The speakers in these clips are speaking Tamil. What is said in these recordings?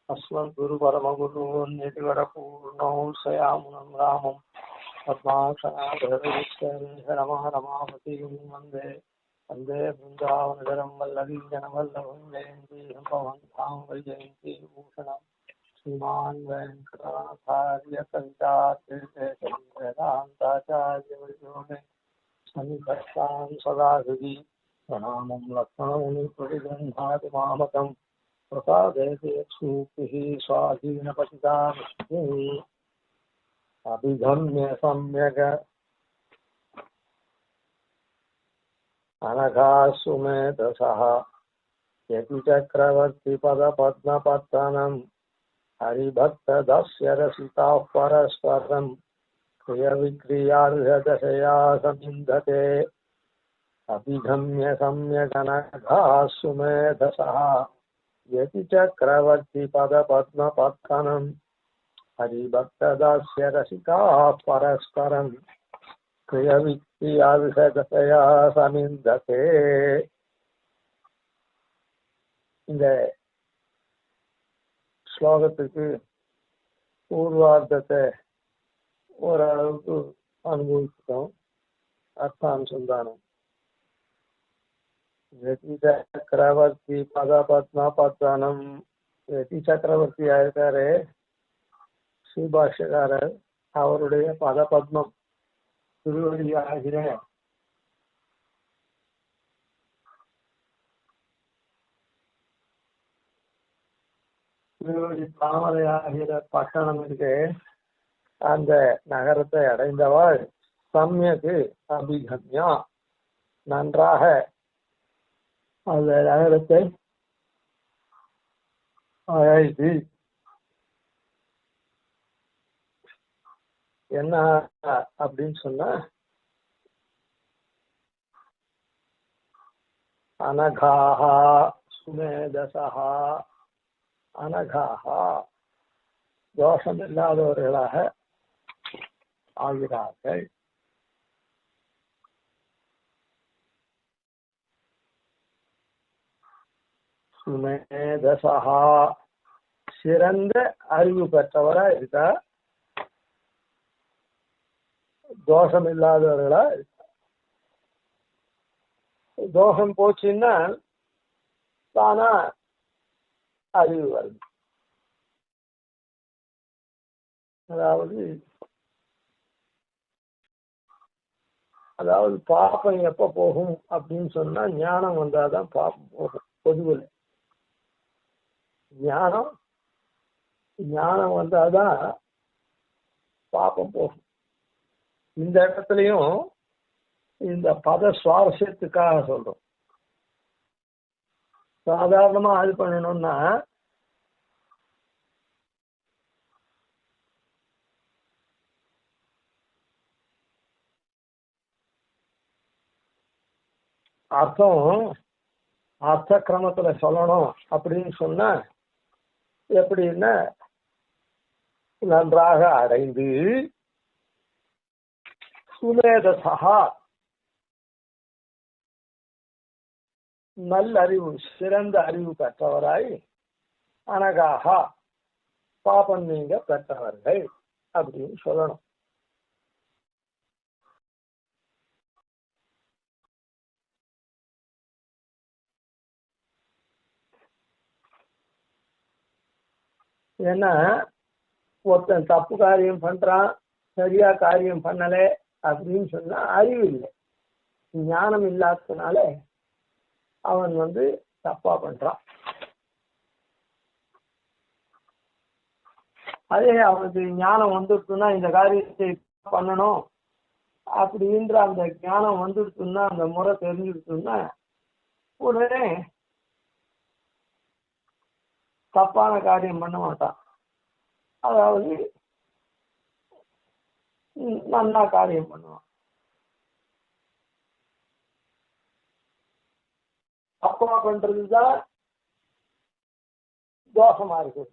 अस्मद्गुरुपरमगुरून्यतिवरपूर्णौ सयामुनं रामं पद्मासनाधरविष्टरमारमापतिं वन्दे वन्दे वृन्दावनगरं वल्लवीजनवल्लभं जयन्ती भवन्तां वैजयन्ती भूषणं श्रीमान् वेङ्कटनाथार्य कविताचार्यवर्यो मे सन्निधत्तां सदा हृदि प्रणामं लक्ष्मणमुनिप्रतिगृह्णाति मामकम् प्रसादेति सूक्तिः स्वाधीनपतितामस्मि अभिगम्य सम्यक् अनघासुमेधसः यतिचक्रवर्तिपदपद्मपत्तनम् हरिभक्तदस्य रसिताः परस्परम् क्रियविक्रियार्हदशया समिन्धते अभिगम्य सम्यक् अनघासुमेधसः यतिचक्रवर्तिपदपद्मपत्तनम् हरिभक्तदास्य रसिकाः परस्परम् क्रियविक्रियार्हदशया समिन्धते. இந்த ஸ்லோகத்துக்கு பூர்வார்த்தத்தை ஓரளவுக்கு அனுபவிச்சிட்டோம். அர்த்தாம்சம் தானம். யதி சக்கரவர்த்தி பதபத்மபத்தனம். யதி சக்கரவர்த்தி ஆயிருக்காரு ஸ்ரீபாஷ்யக்காரர். அவருடைய பதபத்மம் திருவடி ஆகிற திருவடி தாமரை ஆகிற பட்டணம் இருக்கு. அந்த நகரத்தை அடைந்தவாள் சம்யக்கு அபிகம்யா நன்றாக அந்த நகரத்தை அழைத்து என்ன அப்படின்னு சொன்னா அனகாஹா சுமேதசஹா. அனகாஹா தோஷம் இல்லாதவர்களாக ஆகிறார்கள். சுமேதசஹா சிறந்த அறிவு பெற்றவரா இருக்கா, தோஷம் இல்லாதவர்களா இருக்கா. தோஷம் போச்சுன்னா தானா அறிவு வருது. அதாவது பாப்பம் எப்ப போகும் அப்படின்னு சொன்னா ஞானம் வந்தாதான் பாப்பம் போகும். பொதுவில் ஞானம் வந்தாதான் பாப்பம் போகும். இந்த இடத்துலயும் இந்த பத சுவாரஸ்யத்துக்காக சொல்றோம். சாதாரணமா அது பண்ணணும்னா அர்த்த கிரமத்துல சொல்லணும் அப்படின்னு சொன்னா எப்படின்னா நன்றாக அடைந்து சுமேதசா நல்லறிவு சிறந்த அறிவு பெற்றவராய் அனகாகா பாபம் நீங்க பெற்றவர்கள் அப்படின்னு சொல்லணும். ஏன்னா ஒருத்தன் தப்பு காரியம் பண்றான், சரியா காரியம் பண்ணல அப்படின்னு சொன்னா அறிவு இல்லை, ஞானம் இல்லாததுனால அவன் தப்பா பண்றான். அதே அவனுக்கு ஞானம் வந்துடுச்சுன்னா இந்த காரியத்தை பண்ணணும் அப்படின்ற அந்த ஞானம் வந்துடுச்சுன்னா அந்த முறை தெரிஞ்சிடுச்சுன்னா உடனே தப்பான காரியம் பண்ண மாட்டான். அதாவது நல்லா காரியம் பண்ணுவான். தப்பா பண்றதுதான் தோஷமா இருக்குது.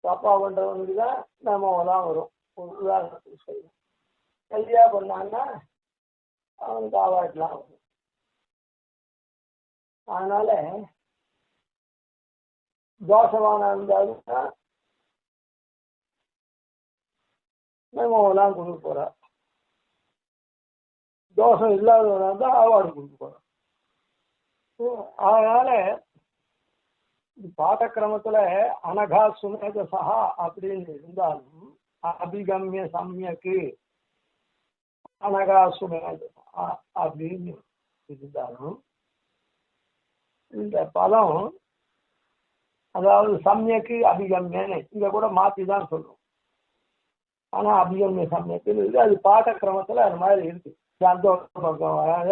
தப்பா பண்றவனுக்கு தான் நம்ம தான் வரும். ஒரு உதாரணத்துக்கு சொல்லுவோம், சரியா பண்ணான்னா அவனுக்கு அவாய்ட்லாம் வரும். அதனால தோஷமான இருந்தாலும்னா மெமோலாம் கொடுக்க போறார். தோஷம் இல்லாதவனா இருந்தால் அவார்டு கொடுக்க போறார். அதனால பாடக்கிரமத்துல அனகா சுமேத சஹா அப்படின்னு இருந்தாலும் அபிகம்ய சமயக்கு அனகா சுமேத அப்படின்னு இருந்தாலும் இந்த பதம் அதாவது சமயக்கு அபிகம்யன்னு இங்க கூட மாத்தி தான் சொல்லும். ஆனா அபிகம்ய சமயக்கு இருக்கு. அது பாடக்கிரமத்துல அது மாதிரி இருக்கு. சந்தோஷம் வராத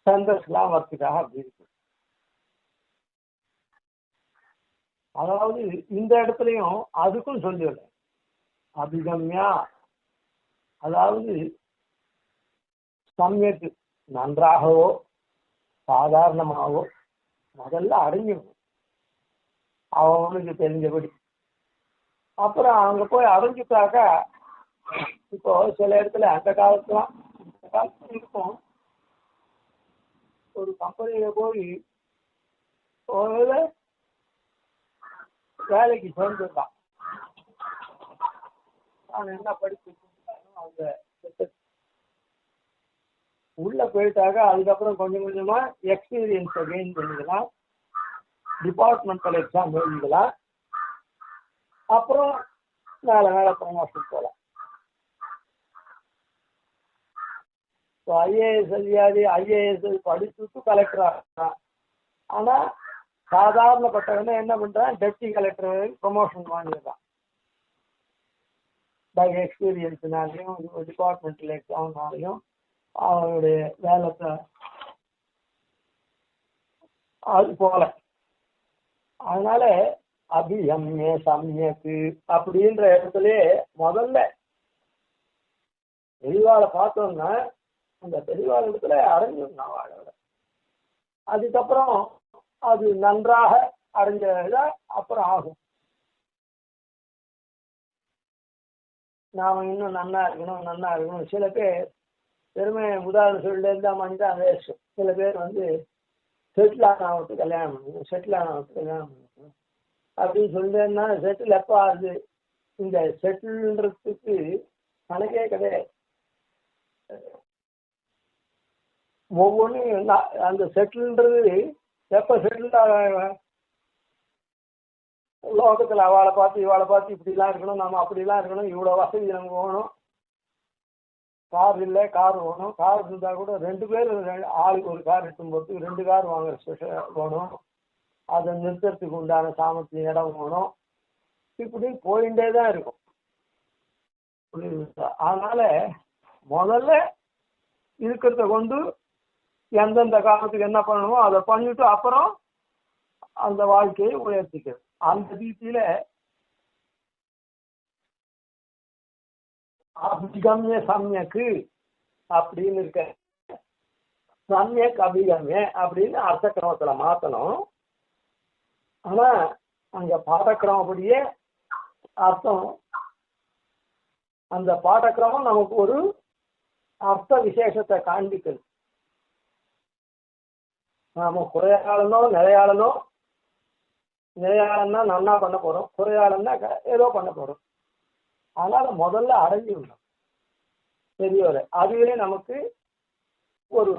சந்தோஷம் வரத்துக்காக அப்படி இருக்கு. அதாவது இந்த இடத்துலயும் அதுக்கும் சொல்லிவிட அபிகம்யா அதாவது சமயக்கு நன்றாகவோ சாதாரணமாகவோ முதல்ல அறிஞ்சிடும் அவனுக்கு தெரிஞ்சபடி. அப்புறம் அங்க போய் அறிஞ்சிட்டாக்கா இப்போ சில இடத்துல அந்த காலத்துல இருக்கும் ஒரு கம்பெனியில போய் வேலைக்கு சேர்ந்துருக்கான். அவன் என்ன படிச்சு அவங்க உள்ள போயிட்டாக்க அதுக்கப்புறம் கொஞ்சம் கொஞ்சமா எக்ஸ்பீரியன்ஸை கெயின் பண்ணிக்கலாம். டிபார்ட்மெண்டல் எக்ஸாம் எழுதிக்கலாம். அப்புறம் மேல ப்ரமோஷன் போகலாம். ஐஏஎஸ் அதிகாரி ஐஏஎஸ் படிச்சுட்டு கலெக்டர் ஆகிறான். ஆனா சாதாரணப்பட்டவன என்ன பண்றான், டெப்டி கலெக்டர் ப்ரமோஷன் வாங்கிடுறான். பை எக்ஸ்பீரியன்ஸ்னாலையும் டிபார்ட்மெண்டல் எக்ஸாம்னாலையும் அவனுடைய வேலை அது போல. அதனால அபிகம்ய சமயக்கு அப்படின்ற இடத்துலயே முதல்ல தெளிவாளை பார்த்தோம்னா அந்த தெளிவாள இடத்துல அடைஞ்சிடணும் வாழோட. அதுக்கப்புறம் அது நன்றாக அடைஞ்ச அப்புறம் ஆகும். நாம இன்னும் நன்னா இருக்கணும். சில பேர் பெருமை உதாரணம் சொல்லிட்டு இருந்தா மனிதா வேஷம். சில பேர் செட்டில் ஆனவருக்கு கல்யாணம் பண்ணணும் அப்படின்னு சொல்லிட்டேன்னா செட்டில் எப்போ ஆகுது? இந்த செட்டில்ன்றதுக்கு கணக்கே கிடையாது. ஒவ்வொன்றும் அந்த செட்டில்ன்றது எப்போ செட்டில் ஆக லோகத்தில் அவளை பார்த்து இவாளை பார்த்து இப்படிலாம் இருக்கணும், நம்ம அப்படிலாம் இருக்கணும், இவ்வளோ வசதி நமக்கு வேணும், கார் இல்லை கார் வேணும், கார் இருந்தால் கூட 2 பேர் ஆளுக்கு ஒரு கார் எடுத்தும் போது 2 கார் வாங்குற ஸ்பெஷல் வேணும், அதை நிறுத்துறதுக்கு உண்டான சாமர்த்தியம் இடம் வேணும், இப்படி போயிட்டே தான் இருக்கும். அதனால முதல்ல இருக்கிறத கொண்டு எந்தெந்த காலத்துக்கு என்ன பண்ணணுமோ அதை பண்ணிட்டு அப்புறம் அந்த வாழ்க்கையை உயர்த்திக்கிறது. அந்த ரீதியில அபிகம்ய சமயக்கு அப்படின்னு இருக்க சமயக் அபிகம்ய அப்படின்னு அர்த்த கிரமத்துல மாத்தணும். ஆனா அங்க பாடக்கிரமப்படியே அர்த்தம், அந்த பாடக்கிரமம் நமக்கு ஒரு அர்த்த விசேஷத்தை காண்பிக்கிறது. நாம குறையாளனோ நிலையாளனோ, நிலையாளன்னா நன்னா பண்ண போறோம், குறையாளன்னா ஏதோ பண்ண போறோம். அதனால முதல்ல அடைஞ்சிடணும் பெரியவரை. அதுவே நமக்கு ஒரு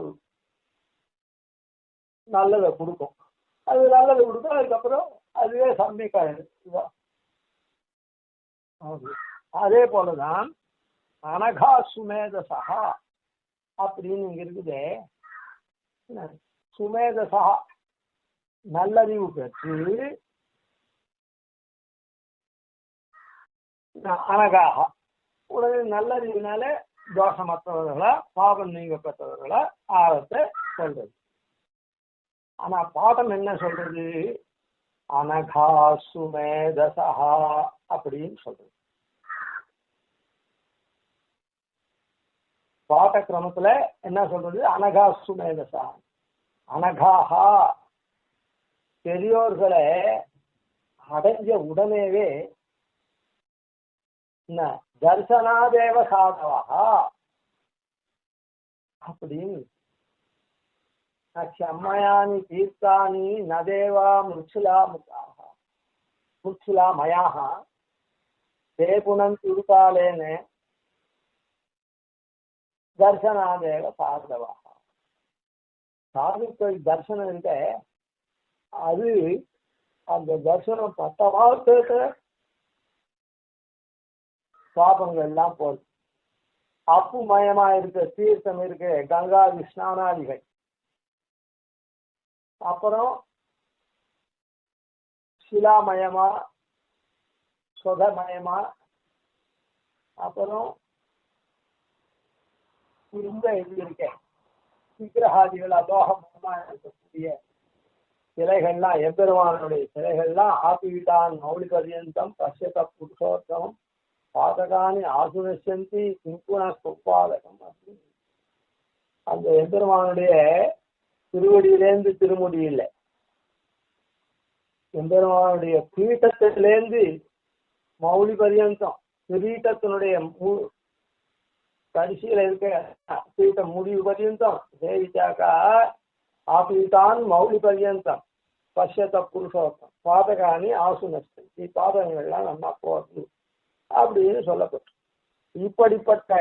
நல்லதை கொடுக்கும். அது நல்லதை கொடுக்கும். அதுக்கப்புறம் அதுவே சம்மிக்காயிடும். அதே போலதான் அனகா சுமேதசா அப்படின்னு இங்க இருக்குதே. சுமேதசா நல்லறிவு பெற்று அனகாக உடனே நல்லறிவினால தோஷமற்றவர்களா பாவம் நீங்க பெற்றவர்களா ஆழத்தை சொல்றது. ஆனா பாடம் என்ன சொல்றது? அனகா சுமேதசா அப்படின்னு சொல்றது. பாட கிரமத்துல என்ன சொல்றது? அனகா சுமேதசா. அனகாஹா பெரியோர்களை அடைஞ்ச உடனேவே தர்சனாதேவ சாதவா அப்படின்னு क्षम्मयानि तीर्थानि न देवा मुच्छुला मयाः ते पुनन्ति उरुकालेन தர்சனாதேவ சார்தவா. சாதுக்கள் தர்சனம் இருக்க அது அந்த தர்சனம் பத்தவாழ்த்த பாபங்கள் எல்லாம் போகுது. அப்புமயமா இருக்க தீர்த்தம் இருக்க கங்கா ஸ்நானாதிகள், அப்புறம் சிலாமயமா சொதமயமா, அப்புறம் இந்த இது இருக்க விக்கிரகாதிகள் அதோகமா இருக்கக்கூடிய சிலைகள்லாம் எம்பெருமானுடைய சிலைகள்லாம் ஆபிவிட்டான் மௌலி பர்யந்தம் பசியத புருஷோத்தமம் பாதகானி ஆசுனசந்தி சிங்குண சொப்பாதகம் அப்படின்னு அந்த எம்பெருமானுடைய திருவடியிலேருந்து திருமுடி இல்லை, எம்பெருமானுடைய பீட்டத்திலேருந்து மௌலி பர்யந்தம் கிரீட்டத்தினுடைய கடைசியில இருக்க பீட்டம் முடிவு பர்யந்தம் சேவிச்சாக்கா ஆபீட்டான் மௌலி பர்யந்தம் பஷ்யத புருஷோத்தம் பாதகானி ஆசுனஸ்தி பாதகங்கள்லாம் நம்ம போகுது அப்படின்னு சொல்லப்பட்டு, இப்படிப்பட்ட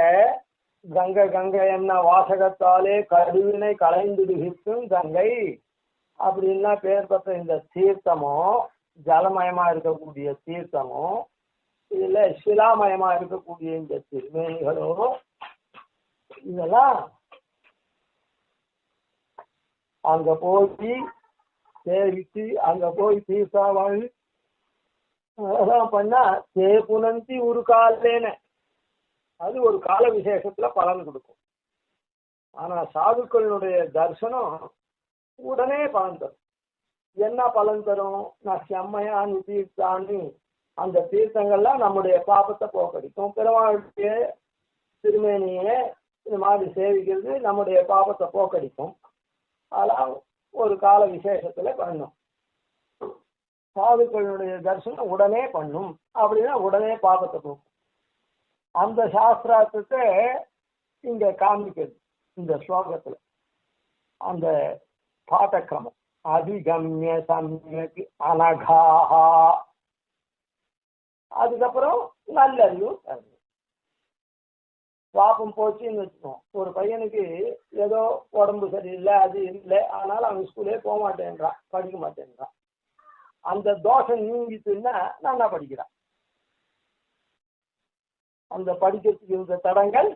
கங்கை என்ன வாசகத்தாலே கருவினை களைந்துடுகிக்கும் கங்கை அப்படின்னா பேர் பெற்ற இந்த தீர்த்தமும் ஜலமயமா இருக்கக்கூடிய தீர்த்தமும் இதுல சிலாமயமா இருக்கக்கூடிய இந்த திருமேனிகளும் இதெல்லாம் அங்க போய் சேவிச்சு அங்க போய் தீர்த்தாவாழி அதெல்லாம் பண்ணா புனந்தி ஒரு காலேன அது ஒரு கால விசேஷத்துல பலன் கொடுக்கும். ஆனா சாதுக்களுடைய தர்சனம் உடனே பலன் தரும். என்ன பலன் தரும்? நான் செம்மையானு தீர்த்தான்னு அந்த தீர்த்தங்கள்லாம் நம்முடைய பாபத்தை போக்கடிக்கும். பெருமாளுடைய திருமேனியை இந்த மாதிரி சேவிக்கிறது நம்முடைய பாபத்தை போக்கடிக்கும். அதெல்லாம் ஒரு கால விசேஷத்துல பண்ணும். சாதுக்களுடைய தரிசனம் உடனே பண்ணும் அப்படின்னா உடனே பாபத்தை போக்கும். அந்த சாஸ்திரத்தை இங்க காமிக்கிறது இந்த ஸ்லோகத்துல. அந்த பாட்டக்கிரமம் அதிகம்ய சம்யக் அனகாஹா, அதுக்கப்புறம் நல்லறிவு தருது. பாப்பம் போச்சுன்னு வச்சுக்கோம். ஒரு பையனுக்கு ஏதோ உடம்பு சரியில்லை, அது இல்லை, அதனால அவன் ஸ்கூலே போக மாட்டேன்றான், படிக்க மாட்டேன்றான். அந்த தோஷம் நீங்கிட்டுன்னா நல்லா படிக்கிறான். அந்த படிக்கிறதுக்கு இருந்த தடங்கள்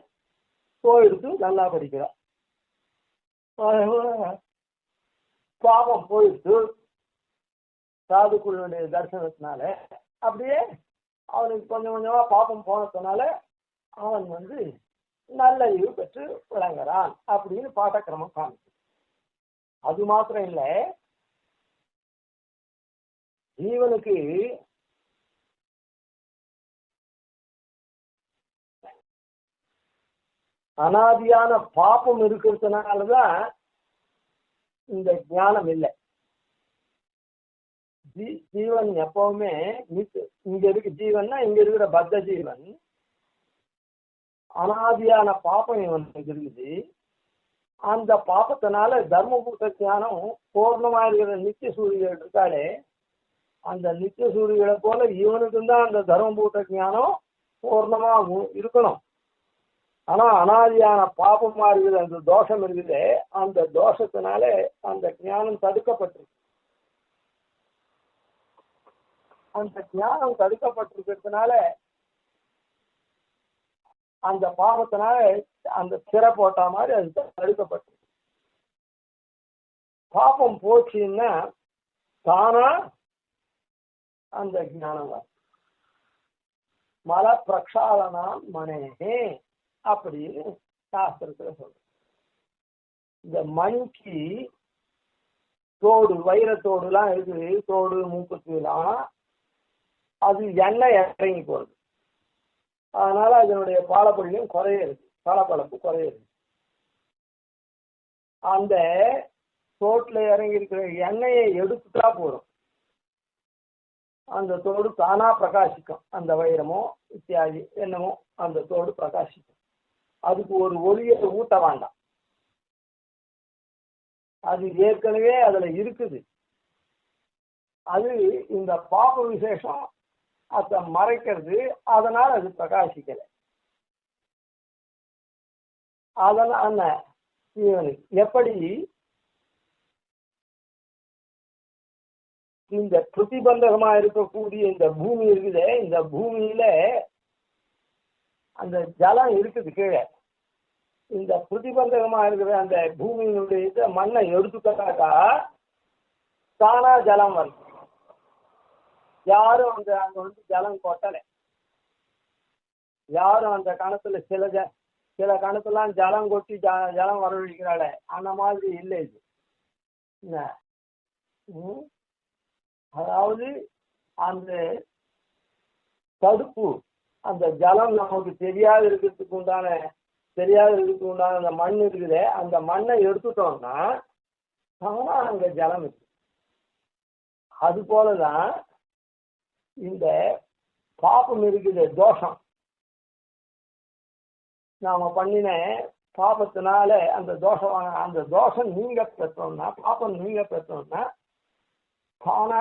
போயிடுத்து, நல்லா படிக்கிறான். பாவம் போயிடுத்து சாதுக்குள்ளுடைய தரிசனத்தினால. அப்படியே அவனுக்கு கொஞ்சம் கொஞ்சமா பாப்பம் போனதுனால அவன் நல்லறிவு பெற்று விளங்குறான் அப்படின்னு பாட்டக்கிரமம் காமிச்சு. அது மாத்திரம் இல்லை, ஜீவனுக்கு அனாதியான பாப்பம் இருக்கிறதுனாலதான் இந்த ஞானம் இல்லை. ஜீவன் எப்பவுமே இங்க இருக்கு, ஜீவன்னா இங்க இருக்கிற பத்த ஜீவன் அனாதியான பாப்பம் இவனுக்கு இருக்குது. அந்த பாப்பத்தினால தர்மபூத ஞானம் பூர்ணமா இருக்கிற நித்திய சூரியர்கள் இருக்காளே, அந்த நித்திய சூரியர்களை போல இவனுக்கும் தான் அந்த தர்மபூத ஞானம் பூர்ணமா இருக்கணும். ஆனா அனாதியான பாப்பமா இருக்குது, அந்த தோஷம் இருக்குது. அந்த தோஷத்தினால அந்த ஞானம் தடுக்கப்பட்டிருக்கு. அந்த ஞானம் தடுக்கப்பட்டிருக்கிறதுனால அந்த பாவத்தினால அந்த சிறை போட்ட மாதிரி அது தடுக்கப்பட்டிருக்கு. பாப்பம் போச்சுன்னா தானா அந்த ஞானம் வரும். மல பிரக்ஷாலனா மனேகே அப்படின்னு சாஸ்திரத்துல சொல்ற. இந்த மணிக்கு தோடு, வைரத்தோடு எல்லாம் இருக்குது, தோடு மூக்குலாம், அது எண்ணெய் இறங்கி போகுது. அதனால அதனுடைய பாலப்பொழியும் குறையிறது, பாலப்பழப்பு குறையிறது. அந்த தோட்டில் இறங்கி இருக்கிற எண்ணெயை எடுத்துட்டா போதும், அந்த தோடு தானா பிரகாசிக்கும். அந்த வைரமோ இத்தியாதி என்னமோ அந்த தோடு பிரகாசிக்கும். அதுக்கு ஒரு ஒளியை ஊட்ட வேண்டாம். அது ஏற்கனவே அதுல இருக்குது. அது இந்த பாப விசேஷம் அதை மறைக்கிறது, அதனால அது பிரகாசிக்கல. அதனால இவனுக்கு எப்படி இந்த பிரதிபந்தகமா இருக்கக்கூடிய இந்த பூமி இருக்குதே, இந்த பூமியில அந்த ஜலம் இருக்குது கீழே. இந்த பிரதிபந்தகமா இருக்கிற அந்த பூமியினுடைய மண்ணை எடுத்துட்டாக்கா தானா ஜலம் வருது. யாரும் அங்க ஜலம் கொட்டலை. யாரும் அந்த கணத்துல சில கணத்துலாம் ஜலம் கொட்டி ஜலம் வரவழைக்கிறாளே, அந்த மாதிரி இல்லை இது. அதாவது அந்த தடுப்பு, அந்த ஜலம் நமக்கு தெரியாது இருக்கிறதுக்கு உண்டான அந்த மண் இருக்குது, அந்த மண்ணை எடுத்துட்டோம்னா ஆனா அங்க ஜலம் இருக்கு. அது போலதான் இந்த பாபம் இருக்குது, தோஷம். நாம பண்ணின பாபத்தினால அந்த தோஷம் நீங்க பெற்றோம்னா, பாபம் நீங்க பெற்றோம்னா தானா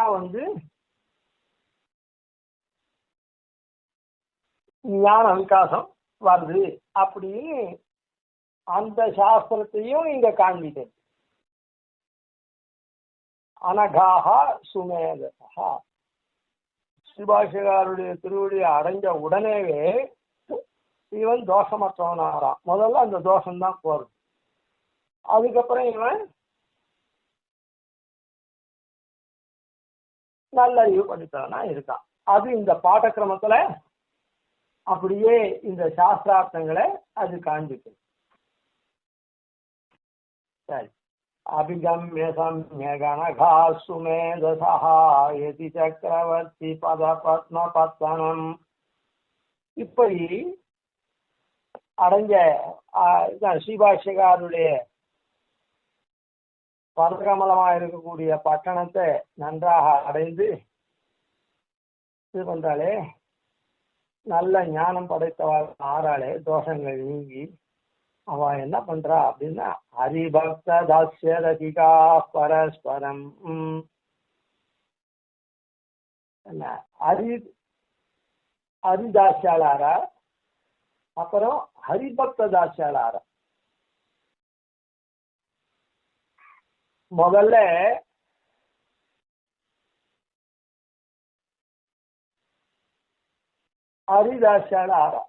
ஞான விகாசம் வருது அப்படின்னு அந்த சாஸ்திரத்தையும் இங்க காண்பித்தது. அனகாஹா சுமேதா, சிவாசிகாருடைய திருவடியை அடைஞ்ச உடனேவே இவன் தோஷமற்றவனாராம். முதல்ல அந்த தோஷம்தான் போறது. அதுக்கப்புறம் இவன் நல்லறிவு படித்தவனா இருக்கான். அது இந்த பாடக்கிரமத்துல அப்படியே இந்த சாஸ்திரார்த்தங்களை அது காண்பிக்கும். சரி. அபிகம்ய சம்ய கணகா சுமேதசா யதி சக்கரவர்த்தி பத பத்ம பத்தனம். இப்படி அடைஞ்ச ஸ்ரீபாஷ்யகாருடைய பதகமலமா இருக்கக்கூடிய பட்டணத்தை நன்றாக அடைந்து இது பண்றாளே, நல்ல ஞானம் படைத்தவாள் ஆறாளே, தோஷங்கள் நீங்கி அவ என்ன பண்றா அப்படின்னா ஹரிபக்த தாஸ்ய ரதிகா பரஸ்பரம். என்ன ஹரிதாசியாளாரா, அப்புறம் ஹரிபக்த தாசியாளாரா. முதல்ல ஹரிதாசியாளாரா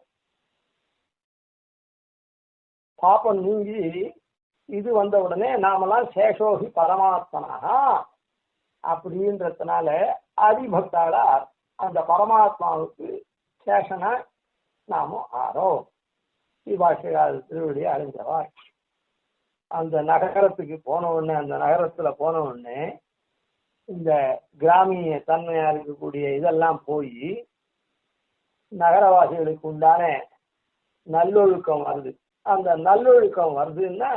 பாப்பம் நீங்கி இது வந்த உடனே நாமெல்லாம் சேஷோகி பரமாத்மனா அப்படின்றதுனால ஹரிபக்தாளா அந்த பரமாத்மாவுக்கு சேஷனா நாமும் ஆறோம். ஸ்ரீபாஷ்யகார திருவடியை அடைஞ்சவா. அந்த நகரத்துக்கு போன உடனே, அந்த நகரத்துல போன உடனே இந்த கிராமிய தன்மையா இருக்கக்கூடிய இதெல்லாம் போய் நகரவாசிகளுக்கு உண்டான நல்லொழுக்கம் வருது. அந்த நல்லொழுக்கம் வருதுன்னா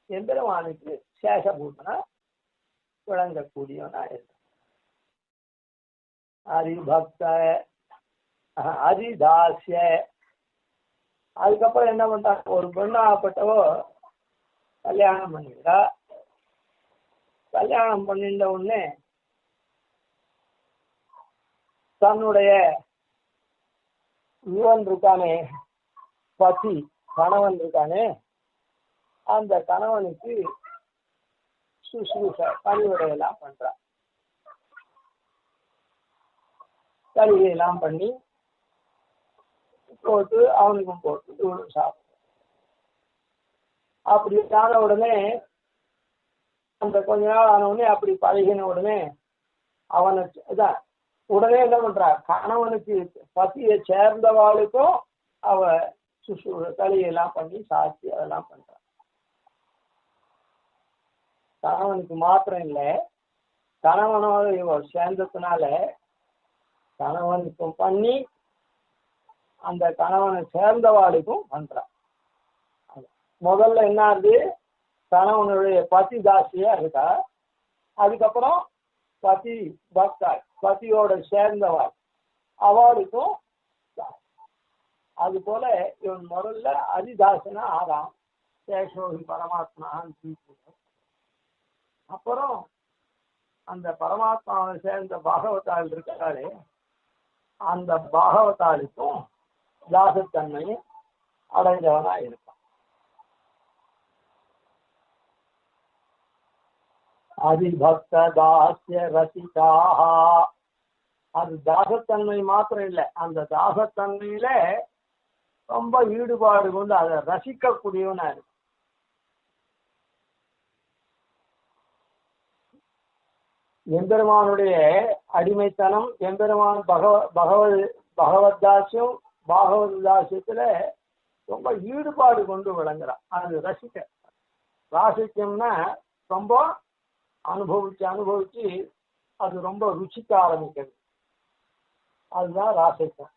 எம்பெருமானுக்கு சேஷபூதனா விளங்கக்கூடியவனா இருக்கு. ஹரிபக்த ஹரிதாசிய. அதுக்கப்புறம் என்ன பண்றாங்க, ஒரு பெண்ணாகப்பட்டவோ கல்யாணம் பண்ணிட்டா. கல்யாணம் பண்ணிட்ட உடனே தன்னுடைய இவன் இருக்கானே, பதி கணவன் இருக்கானே, அந்த கணவனுக்கு சுசுரூஷ பணிவிடையெல்லாம் பண்றான். கல்வியெல்லாம் பண்ணி போட்டு அவனுக்கும் போட்டு இவனும் சாப்பிடும். அப்படி ஆன உடனே அந்த கொஞ்ச நாள் ஆன உடனே அப்படி பழகின உடனே அவனுக்கு இதான் உடனே என்ன பண்றா, கணவனுக்கு பசியை சேர்ந்தவாளுக்கும் அவ கலியெல்லாம் பண்ணி சாட்சி அதெல்லாம் பண்றான். கணவனுக்கு மாத்திரம் இல்லை, கணவனோட இவ சேர்ந்ததுனால கணவனுக்கும் பண்ணி அந்த கணவனை சேர்ந்தவாளுக்கும் பண்றான். முதல்ல என்ன ஆகுது, கணவனுடைய பதி தாசியா இருக்கா. அதுக்கப்புறம் பதி பக்தா, பதியோட சேர்ந்தவாள் அவளுக்கும். அது போல இவன் முதல்ல ஹரிதாசனா ஆறாம். சேஷோகி பரமாத்மான்னு. அப்புறம் அந்த பரமாத்மாவை சேர்ந்த பாகவதாள் இருக்காளே, அந்த பாகவதாளுக்கும் தாசத்தன்மையை அடைஞ்சவனாயிருப்பான். அதிபக்த தாசிய ரசிகாக, அது தாசத்தன்மை மாத்திரம் இல்லை, அந்த தாசத்தன்மையில ரொம்ப ஈடுபாடு கொண்டு அதை ரசிக்கக்கூடியவனா இருக்கு. எம்பெருமானுடைய அடிமைத்தனம், எம்பெருமான் பகவத் தாசியம், பாகவத் தாசியத்துல ரொம்ப ஈடுபாடு கொண்டு விளங்குறான். அது ரசிக்க, ராசிக்கம்னா ரொம்ப அனுபவிச்சு அது ரொம்ப ருச்சிக்க ஆரம்பிக்கிறது, அதுதான் ராசிக்கம்.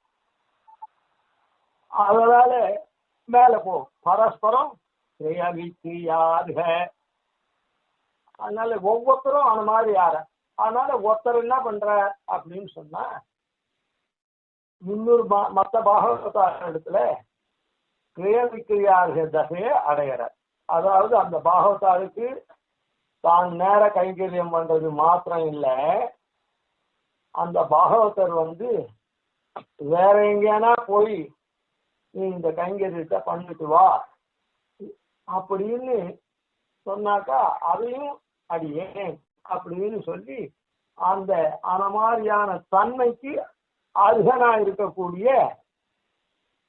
அதனால மேல போ பரஸ்பரம் கிரியாவிக்கிரியாக, அதனால ஒவ்வொருத்தரும் அந்த மாதிரி யார, அதனால ஒருத்தர் என்ன பண்ற அப்படின்னு சொன்னா முன்னூறு மற்ற பாகவத இடத்துல கிரியாவிக்கிரியாக தசையை அடையிற. அதாவது அந்த பாகவதாளுக்கு தான் நேர கைங்கரியம் பண்றது மாத்திரம் இல்லை, அந்த பாகவதர் வேற எங்கேனா போய் நீ இந்த கைங்கரியத்தை பண்ணிட்டு வா அப்படின்னு சொன்னாக்கா அதையும் அடியேன் அப்படின்னு சொல்லி அந்த மாதிரியான தன்மைக்கு அருகனா இருக்கக்கூடிய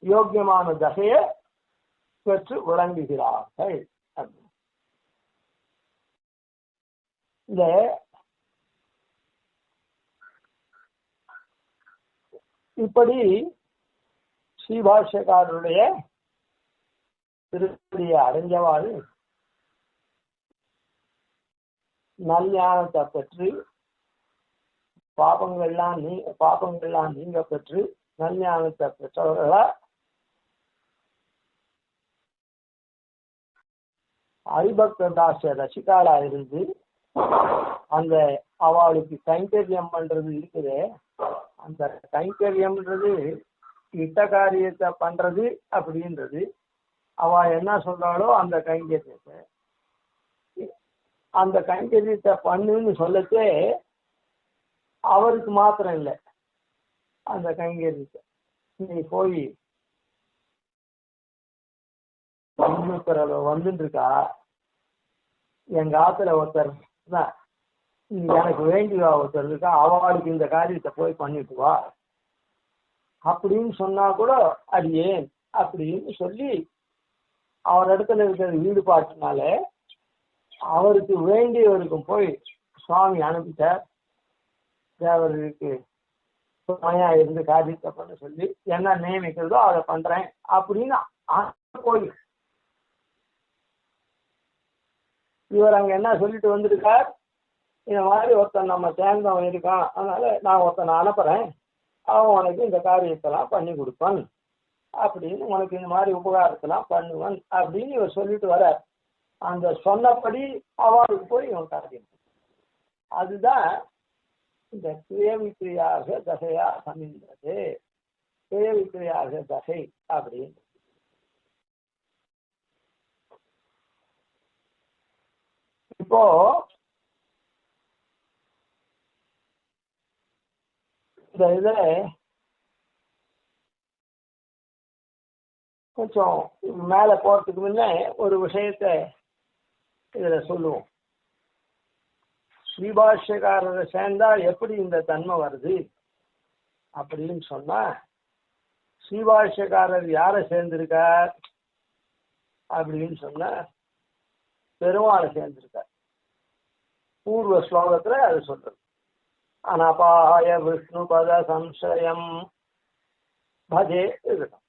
யோக்கியமான தசையை பெற்று விளங்குகிறார்கள். இந்த இப்படி ஸ்ரீபாஷ்யக்காரருடைய திருப்பதியை அடைஞ்சவாறு நல்ஞானத்தை பெற்று பாபங்கள்லாம் நீங்க பெற்று நல்ஞானத்தை பெற்றவர்களா ஹரிபக்த தாச ரசிகாலா இருந்து அந்த அவளுக்கு கைங்கரியம் பண்றது இருக்குது. அந்த கைங்கரியம்ன்றது இட்ட காரியத்தை பண்றது அப்படின்றது, அவ என்ன சொல்றாளோ அந்த கைங்கரியத்தை பண்ணுன்னு சொல்லச்சே அவருக்கு மாத்திரம் இல்லை, அந்த கைங்கரியத்தை நீ போய் வந்துட்டு இருக்கா, எங்க ஆத்துல ஒருத்தர் தான் எனக்கு வேண்டியவா ஒருத்தர் இருக்கா, அவளுக்கு இந்த காரியத்தை போய் பண்ணிட்டு வா அப்படின்னு சொன்னா கூட அது ஏன் அப்படின்னு சொல்லி அவர் இடத்துல இருக்கிற ஈடுபாட்டினால அவருக்கு வேண்டியவருக்கும் போய் சுவாமி அனுப்பிட்டார். தேவருக்கு துணையா இருந்து காரியத்தை பண்ண சொல்லி என்ன நியமிக்கிறதோ அதை பண்றேன் அப்படின்னு போய் இவர் அங்க என்ன சொல்லிட்டு வந்திருக்கார், இந்த மாதிரி ஒருத்தன் நம்ம சேர்ந்தவன் இருக்கான், அதனால நான் ஒருத்தனை அனுப்புறேன், அவன் உனக்கு இந்த காரியத்தெல்லாம் பண்ணி கொடுப்பான் அப்படின்னு, உனக்கு இந்த மாதிரி உபகாரத்தெல்லாம் பண்ணுவன் அப்படின்னு இவர் சொல்லிட்டு வர, அந்த சொன்னபடி அவளுக்கு போய் இவன் காரியம். அதுதான் இந்த கிரியவிக்கிரியாக தசையா சமிந்தது, கிரியவிக்கிரியாக தசை அப்படின்னு. இப்போ இந்த இதுல கொஞ்சம் மேல போறதுக்கு முன்ன ஒரு விஷயத்தை இதுல சொல்லுவோம். ஸ்ரீபாஷ்யக்காரரை சேர்ந்தா எப்படி இந்த தன்மை வருது அப்படின்னு சொன்னா, ஸ்ரீபாஷ்யக்காரர் யாரை சேர்ந்திருக்கார் அப்படின்னு சொன்னா பெருமாளை சேர்ந்திருக்கார். பூர்வ ஸ்லோகத்துல அது சொல்றது, அனபாய விஷ்ணு பத சம்சயம் பஜே இருக்கட்டும்,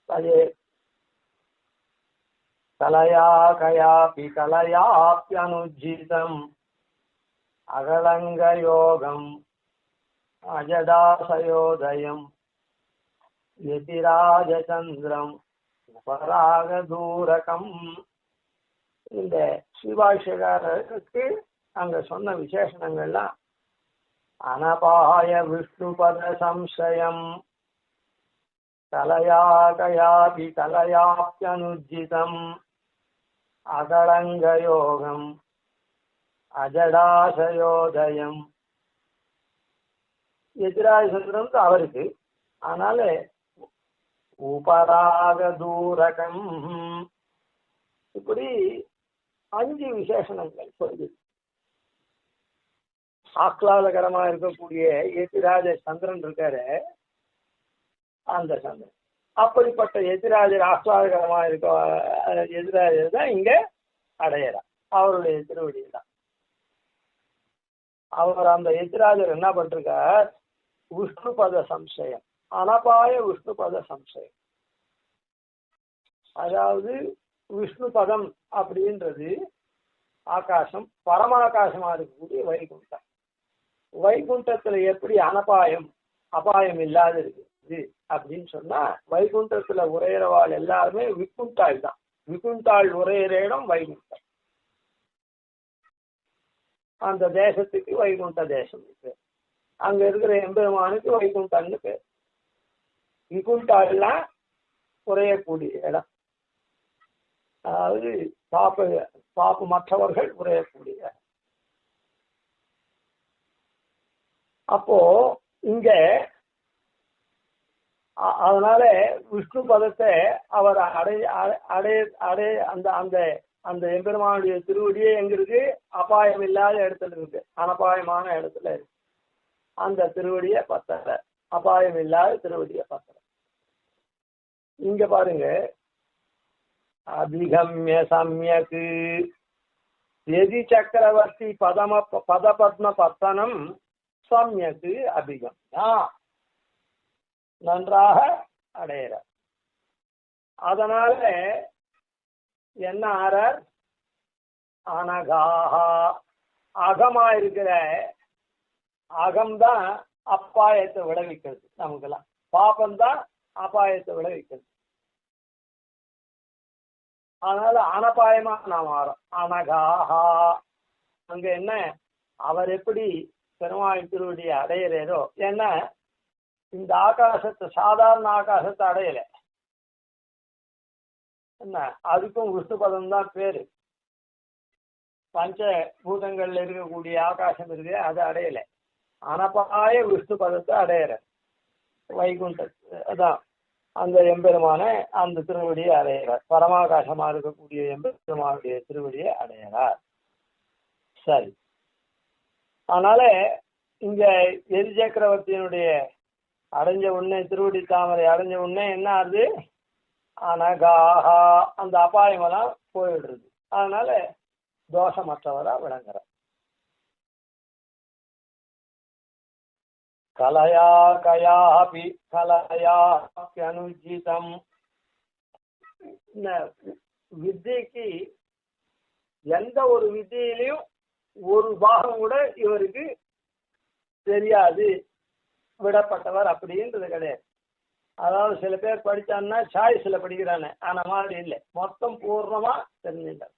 பஜே கலயா கயாபி கலயாப்யனுஜிதம் அகலங்க யோகம் அஜடாசயோதயம் யதிராஜச்சந்திரம் பராகதூரகம். இந்த ஸ்ரீபாஷ்யக்காரருக்கு அங்க சொன்ன விசேஷணங்கள்லாம் அனபாய விஷ்ணுபத சம்சயம் கலயா கயாபி கலயாப்யனுஜிதம் அகலங்க யோகம் அஜடாசயோதயம். எதிராஜ சந்திரன் அவருக்கு. அதனால உபராக தூரகம், இப்படி 5 விசேஷணங்கள் சொல்லுது. ஆஹ்லாதகரமா இருக்கக்கூடிய எதிராஜ சந்திரன் இருக்காரு, அந்த சந்திரன். அப்படிப்பட்ட எதிராஜர் ஆஹ்லாதகரமா இருக்க எதிராஜர் தான் இங்க அடையறார். அவருடைய திருவடி தான். அவர் அந்த எதிராஜர் என்ன பண்றார்? விஷ்ணு பத சம்சயம், அனபாய விஷ்ணு பத சம்சயம். அதாவது விஷ்ணு பதம் அப்படின்றது ஆகாசம், பரமாகாசமா இருக்கக்கூடிய வைகுண்டம். வைகுண்டத்துல எப்படி அனபாயம், அபாயம் இல்லாத இருக்குது அப்படின்னு சொன்னா, வைகுண்டத்துல உரையிறவாள் எல்லாருமே விக்குண்டாள் தான். விக்குண்டாள் உரையிற இடம் வைகுண்டம். அந்த தேசத்துக்கு வைகுண்ட தேசம் இருக்கு. அங்க இருக்கிற எம்பெருமானுக்கு வைகுண்டன்னு பேர். விகுண்டாள்லாம் உரையக்கூடிய இடம், அதாவது பாப்பு மற்றவர்கள் உரையக்கூடிய. அப்போ இங்க அதனால விஷ்ணு பதத்தை அவர் அந்த எம்பெருமானுடைய திருவடியே எங்க இருக்கு? அபாயம் இல்லாத இடத்துல இருக்கு, அனபாயமான இடத்துல இருக்கு. அந்த திருவடிய பத்தல, அபாயம் இல்லாத திருவடிய பத்தல. இங்க பாருங்க, அபிகம்ய சம்யக்கு எதி சக்கரவர்த்தி பதபத்ம பத்தனம் சம்யக்கு அபிகம்யா, நன்றாக அடையிற. அதனால என்ன ஆறார்? அனகாஹா, அகமா இருக்கிற அகம்தான் அப்பாயத்தை விளைவிக்கிறது. நமக்கெல்லாம் பாப்பம்தான் அபாயத்தை விளைவிக்கிறது. அதனால அனபாயமா நாம் ஆறோம். அனகாஹா, அங்க என்ன, அவர் எப்படி பெருமாள் திருவடியை அடையிறாரோ, ஏன்னா இந்த ஆகாசத்தை சாதாரண ஆகாசத்தை அடையல, என்ன அதுக்கும் விஷ்ணு பதம் தான் பேரு. பஞ்ச பூதங்கள்ல இருக்கக்கூடிய ஆகாசம் இருக்கு, அதை அடையல. அனபாய விஷ்ணு பதத்தை அடையிற வைகுண்ட அதான் அந்த எம்பெருமான அந்த திருவடியை அடையிறார். பரமாகாசமா இருக்கக்கூடிய எம்பெருமானுடைய திருவடியை அடையிறார். சரி, அதனால இங்க எரி சக்கரவர்த்தியினுடைய அடைஞ்ச உடனே, திருவடி தாமரை அடைஞ்ச உடனே என்ன ஆகுது? அனகாஹா, அந்த அபாயமெல்லாம் போயிடுறது. அதனால தோஷமற்றவரா விளங்குற. கலையா கயாபி கலையாபி அனுஜிதம். வித்தியக்கு எந்த ஒரு வித்தியிலையும் ஒரு பாகம் கூட இவருக்கு தெரியாது, விடப்பட்டவர் அப்படின்றது கிடையாது. அதாவது சில பேர் படிச்சான்னா சாய்ஸ்ல படிக்கிறானே, ஆனா மாதிரி இல்லை, மொத்தம் பூர்ணமா தெரிஞ்சிட்டார்.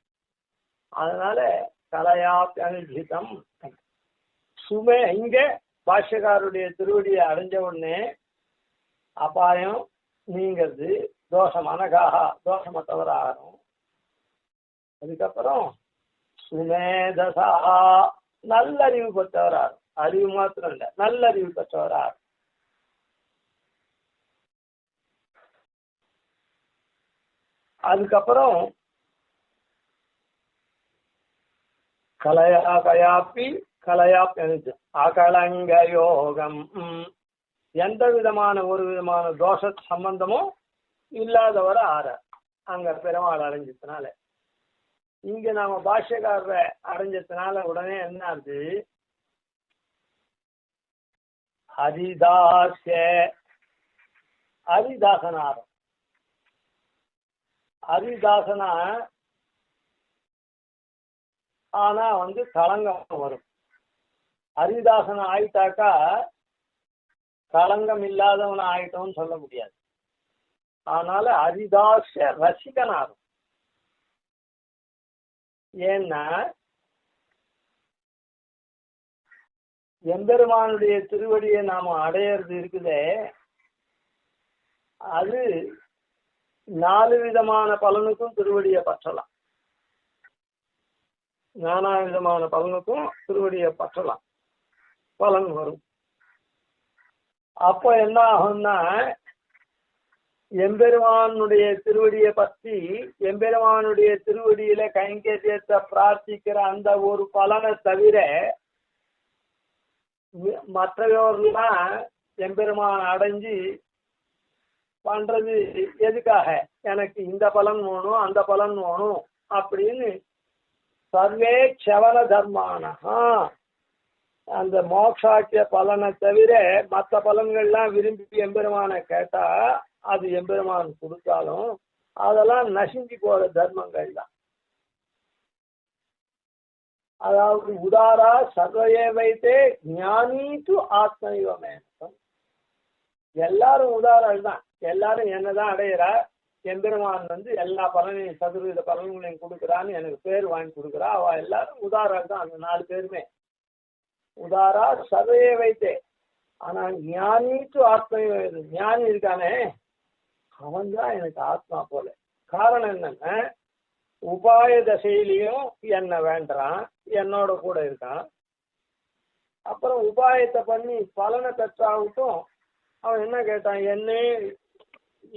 அதனால கலையாபி அனுஜிதம் சுமே. இங்க பாஷ்யக்காரருடைய திருவடியை அடைஞ்ச உடனே அபாயம் நீங்கிறது, தோஷம் அனகாகா, தோஷமற்றவர் ஆகும். அதுக்கப்புறம் சுமேதசா, நல்லறிவு பெற்றவர் ஆகும். அறிவு மாத்திரம் இல்லை, நல்லறிவு பெற்றவர் ஆகும். அதுக்கப்புறம் கலையா கயாப்பி கலையாப்பி அகலங்க யோகம், எந்த விதமான ஒரு விதமான தோஷ சம்பந்தமும் இல்லாதவரை ஆற அங்க பெருமாள் அடைஞ்சதுனால. இங்க நாம பாஷ்யக்காரரை அடைஞ்சதுனால உடனே என்ன ஆகுது? ஹரிதாசனாரம். ஹரிதாசனா ஆனா களங்கம் வரும். ஹரிதாசன ஆயிட்டாக்கா களங்கம் இல்லாதவன ஆயிட்டோம்னு சொல்ல முடியாது. அதனால ஹரிதாச ரசிகனாரும். ஏன்னா எம்பெருமானுடைய திருவடியை நாம அடையிறது இருக்குதே, அது 4 விதமான பலனுக்கும் திருவடியை பற்றலாம். நானா விதமான பலனுக்கும் திருவடியை பற்றலாம், பலன் வரும். அப்ப என்ன ஆகும்னா, எம்பெருமானுடைய திருவடியை பற்றி எம்பெருமானுடைய திருவடியில கைங்கரியத்தை பிரார்த்திக்கிற அந்த ஒரு பலனை தவிர மற்றவர்கள்லாம் எம்பெருமான் அடைஞ்சு பண்றது எதுக்காக, எனக்கு இந்த பலன் வேணும் அந்த பலன் வேணும் அப்படின்னு சர்வே க்ஷவல தர்மானஹா, அந்த மோட்சாட்சிய பலனை தவிர மற்ற பலன்கள்லாம் விரும்பி எம்பெருமானை கேட்டா அது எம்பெருமான் கொடுத்தாலும் அதெல்லாம் நசிஞ்சு போற தர்மங்கள் தான். அதாவது உதாரா சர்வையே வைத்தே ஞானீட்டு ஆத்மயுவமேனம். எல்லாரும் உதாரணம் தான், எல்லாரும் என்னதான் அடையிறா, எம்பெருமான் எல்லா பலனையும் சதுர்வித பலன்களையும் கொடுக்குறான்னு எனக்கு பேர் வாங்கி கொடுக்குறா, அவ எல்லாரும் உதாரணம் தான். அந்த 4 பேருமே உதாரா சர்வையே வைத்தே. ஆனா ஞானிட்டு ஆத்ம ஞானி இருக்கானே அவன் தான் எனக்கு ஆத்மா போல. காரணம் என்னன்னா, உபாய தசையிலையும் என்ன வேண்டான், என்னோட கூட இருக்கான். அப்புறம் உபாயத்தை பண்ணி பலனை பெற்றாகட்டும் அவன் என்ன கேட்டான், என்னே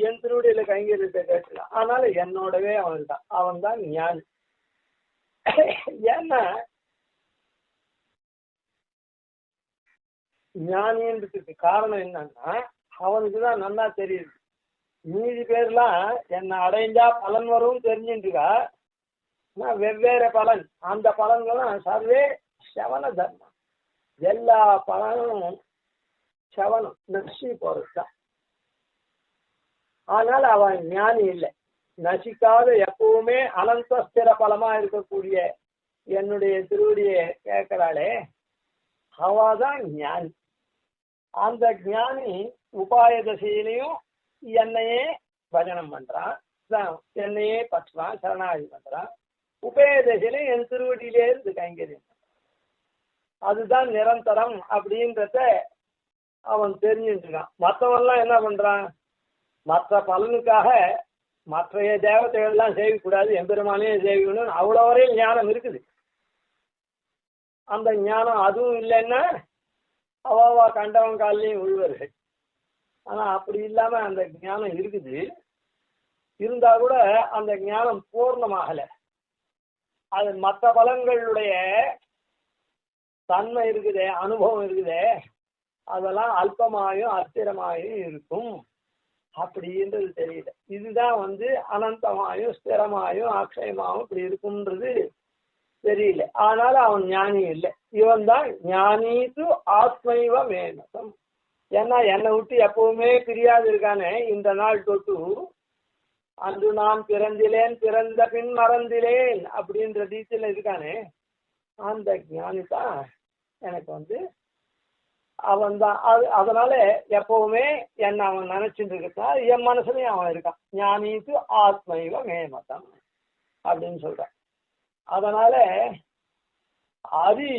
என் திருவடியில கைங்கரியத்தை கேட்கலாம், அதனால என்னோடவே அவன் இருக்கான். அவன் தான் ஞானி. ஏன்னா ஞானின்றதுக்கு காரணம் என்னன்னா, அவனுக்குதான் நல்லா தெரியுது. மீதி பேர்லாம் என்ன அடைஞ்சா பலன் வரும் தெரிஞ்சுட்டுக்கா, வெவ்வேறு பலன், அந்த பலன்களும் சர்வே சவன தர்மம், எல்லா பலனும் சவனம் நசி போறதுதான். ஆனால் அவன் ஞானி இல்லை, நசிக்காத எப்பவுமே அனந்த ஸ்திர பலமா இருக்கக்கூடிய என்னுடைய திருவடியை கேட்கிறாளே அவதான் ஞானி. அந்த ஞானி உபாய தசையிலையும் என்னையே பஜனம் பண்றான், என்னையே பற்றான், சரணாகி பண்றான். உபய தசையிலையும் என் திருவடியிலே இருந்து கைங்கரியம் பண்றான். அதுதான் நிரந்தரம் அப்படின்றத அவன் தெரிஞ்சுட்டு இருக்கான். மற்றவன்லாம் என்ன பண்றான், மற்ற பலனுக்காக மற்ற தேவதைகள் எல்லாம் சேவிக்கூடாது, எம்பெருமானே சேவிக்கணும்னு அவ்வளோ வரையும் ஞானம் இருக்குது. அந்த ஞானம் அதுவும் இல்லைன்னா அவாவா கண்டவன் காலையும் உள்வர்கள். ஆனா அப்படி இல்லாம அந்த ஞானம் இருக்குது, இருந்தா கூட அந்த ஞானம் பூர்ணமாகல. அது மற்ற பலன்களுடைய தன்மை இருக்குதே, அனுபவம் இருக்குதே, அதெல்லாம் அல்பமாயும் அஸ்திரமாயும் இருக்கும் அப்படின்றது தெரியல. இதுதான் அனந்தமாயும் ஸ்திரமாயும் அக்ஷயமாயும் இப்படி இருக்கும்ன்றது தெரியல. ஆனால அவன் ஞானி இல்லை. இவன் தான் ஞானித்து ஆத்மைவ மேனசம். ஏன்னா என்னை விட்டு எப்பவுமே பிரியாது இருக்கானே, இந்த நாள் தொட்டு அன்று நான் பிறந்திலேன் பிறந்த பின் மறந்திலேன் அப்படின்ற ரீதியில இருக்கானே, அந்த ஞானி தான் எனக்கு அவன் தான். அதனால எப்பவுமே என்ன அவன் நினைச்சுட்டு இருக்கான், என் மனசுலயும் அவன் இருக்கான். ஞானித்து ஆத்மைவ மேமதம் அப்படின்னு சொல்றான். அதனால அரி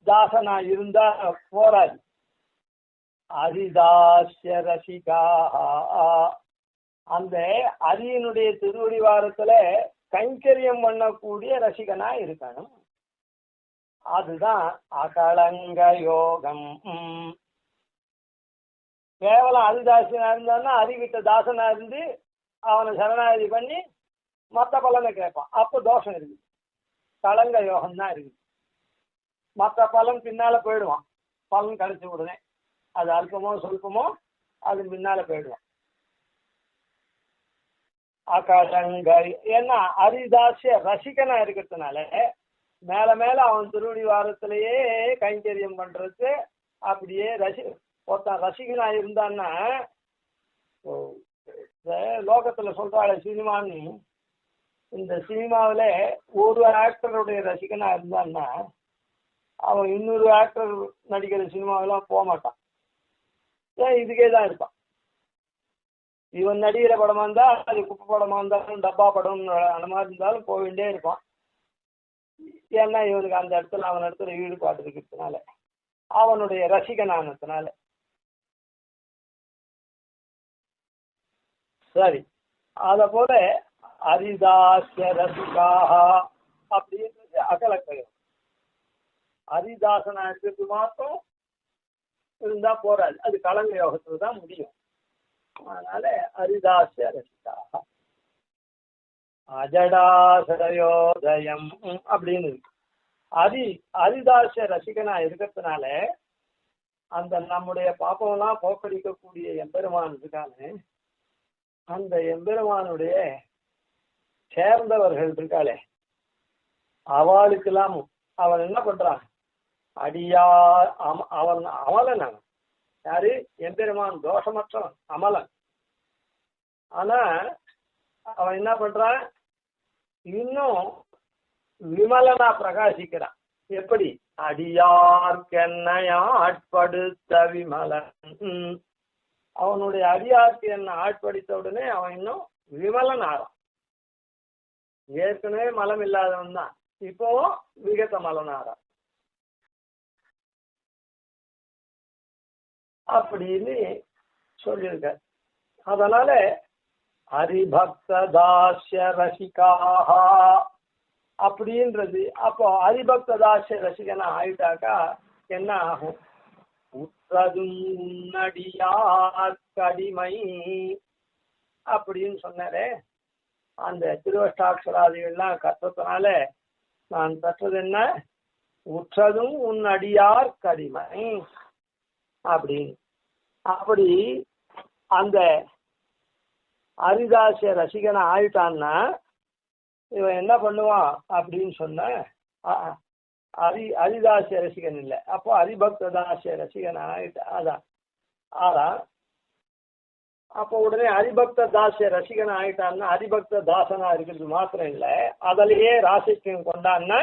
தாசனா இருந்தா போராது, அரிதாஸ்ய ரசிகா, அந்த அரியனுடைய திருவடிவாரத்துல கைங்கரியம் பண்ணக்கூடிய ரசிகனா இருக்கணும். அதுதான் அகலங்க யோகம். கேவலம் அரிதாசனா இருந்தான்னா அரிகிட்ட தாசனா இருந்து அவனை சரணாகதி பண்ணி மற்ற பலனை கேட்பான், அப்போ தோஷம் இருக்குது. களங்க யோகம் தான் இருக்குது. மற்ற பலன் பின்னால போயிடுவான், பலன் கிடைச்ச உடனே அது அல்பமோ சொல்பமோ அது பின்னால போயிடுவான். அகலங்க ஏன்னா அரிதாசிய ரசிகனா இருக்கிறதுனால மேல மேல அவன் திருவடி வாரத்திலேயே கைங்கரியம் பண்றது. அப்படியே ஒருத்தன் ரசிகனா இருந்தான்னா, லோகத்துல சொல்றாள் சினிமான்னு, இந்த சினிமாவில ஒரு ஆக்டருடைய ரசிகனா இருந்தான்னா அவன் இன்னொரு ஆக்டர் நடிக்கிற சினிமாவெல்லாம் போக மாட்டான். இதுக்கே தான் இருப்பான். இவன் நடிகிற படமா இருந்தா அது குப்பை படமா இருந்தாலும் டப்பா படம் அந்த மாதிரி இருந்தாலும் போக வேண்டியே இருப்பான். ஏன்னா இவனுக்கு அந்த இடத்துல அவன் இடத்துல ஈடுபாடு இருக்கிறதுனால, அவனுடைய ரசிகனானதுனால. சரி, அத போல அரிதாசிய ரசிகா அப்படின்றது அகலக்கயம். ஹரிதாசனா இருக்கிறது மாத்திரம் இருந்தா போறாது, அது கலங்க யோகத்துல தான் முடியும். அதனால ஹரிதாச ரசிதாக அஜடாசயோதயம் அப்படின்னு இருக்கு. ஹரிதாச ரசிகனா இருக்கிறதுனால அந்த நம்முடைய பாப்பமெல்லாம் போக்கடிக்கக்கூடிய எம்பெருமான் இருக்கானே, அந்த எம்பெருமானுடைய சேர்ந்தவர்கள் இருக்காளே அவளுக்கெல்லாம் அவன் என்ன பண்றான், அடியா அவன் அமலன். அவன் யாரு? எம்பெருமான் தோஷமற்றவன், அமலன். ஆனா அவன் என்ன பண்றான், இன்னும் விமலனா பிரகாசிக்கிறான். எப்படி? அடியார்க்கென்னையா ஆட்படுத்த விமலன். அவனுடைய அடியார்க்கு என்ன ஆட்படுத்த உடனே அவன் இன்னும் விமலன் ஆறான். ஏற்கனவே மலம் இல்லாதவன் தான், இப்போ விகத மலன் ஆறான். அப்படின்னு சொல்லியிருக்க. அதனால ஹரிபக்த தாஸ்ய ரசிகாஹ அப்படின்றது. அப்போ ஹரிபக்த தாஸ்ய ரசிகனா ஆயிட்டாக்கா என்ன ஆகும்? உற்றதும் கடிமை அப்படின்னு சொன்னாரே, அந்த திருவஷ்டாட்சராதிகள்லாம் கற்றதுனால நான் கற்றது என்ன? உற்றதும் உன் அடியார் கடிமை அப்படின்னு. அப்படி அந்த ஹரிதாச ரசிகனை ஆயிட்டான்னா இவன் என்ன பண்ணுவான் அப்படின்னு சொன்ன, ஹரிதாச ரசிகன் இல்லை, அப்போ ஹரிபக்த தாச ரசிகன் ஆயிட்டா. அதான் ஆதான். அப்போ உடனே ஹரிபக்த தாச ரசிகன் ஆயிட்டான்னா ஹரிபக்த தாசனா இருக்கிறது மாத்திரம் இல்லை, அதிலேயே ராசிக்கம் கொண்டான்னா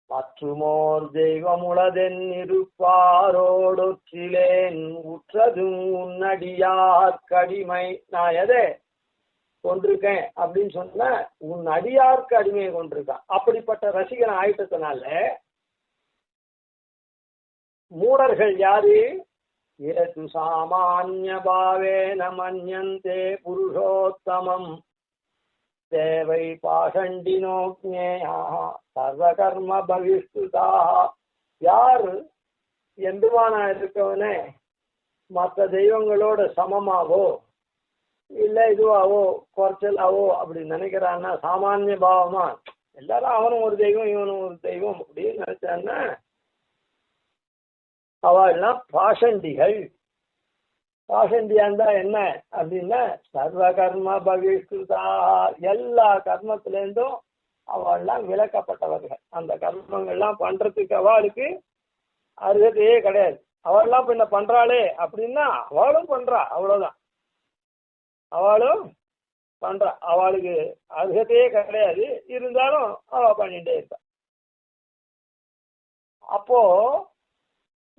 மற்றுமோர் தெய்வமுளதென் இருப்பாரோடொற்றிலேன் உற்றதும் உன்னடியார் கடிமை. நான் எதை கொண்டிருக்கேன் அப்படின்னு சொன்ன, உன் அடியார்க்கு அடிமையை கொண்டிருக்கான். அப்படிப்பட்ட ரசிகன் ஆயிட்டத்தினால மூடர்கள் யாரு? ஏது சாமான்ய பாவேன மன்யந்தே புருஷோத்தமம் தேவை பாஷண்டினோ ஞேயாக சர்வகர்ம பகிஷ்டுதாக. யார் எம்பெருமானா இருக்கவனே மற்ற தெய்வங்களோட சமமாவோ இல்ல இதுவாவோ குறைச்சலாவோ அப்படி நினைக்கிறான்னா, சாமானிய பாவமா எல்லாரும் அவனும் ஒரு தெய்வம் இவனும் ஒரு தெய்வம் அப்படின்னு நினைச்சான்னா அவெல்லாம் பாஷண்டிகள். பாஷண்டியா இருந்தா என்ன அப்படின்னா சர்வ கர்ம பகிஷ்டுதா, எல்லா கர்மத்தில இருந்தும் அவள்லாம் விலக்கப்பட்டவர்கள். அந்த கர்மங்கள்லாம் பண்றதுக்கு அவளுக்கு அருகதையே கிடையாது. அவள்லாம் பின்ன பண்றாளே அப்படின்னா அவளும் பண்றா, அவ்வளவுதான். அவளும் பண்றா, அவளுக்கு அருகதையே கிடையாது, இருந்தாலும் அவ பண்ணிட்டே இருப்பா. அப்போ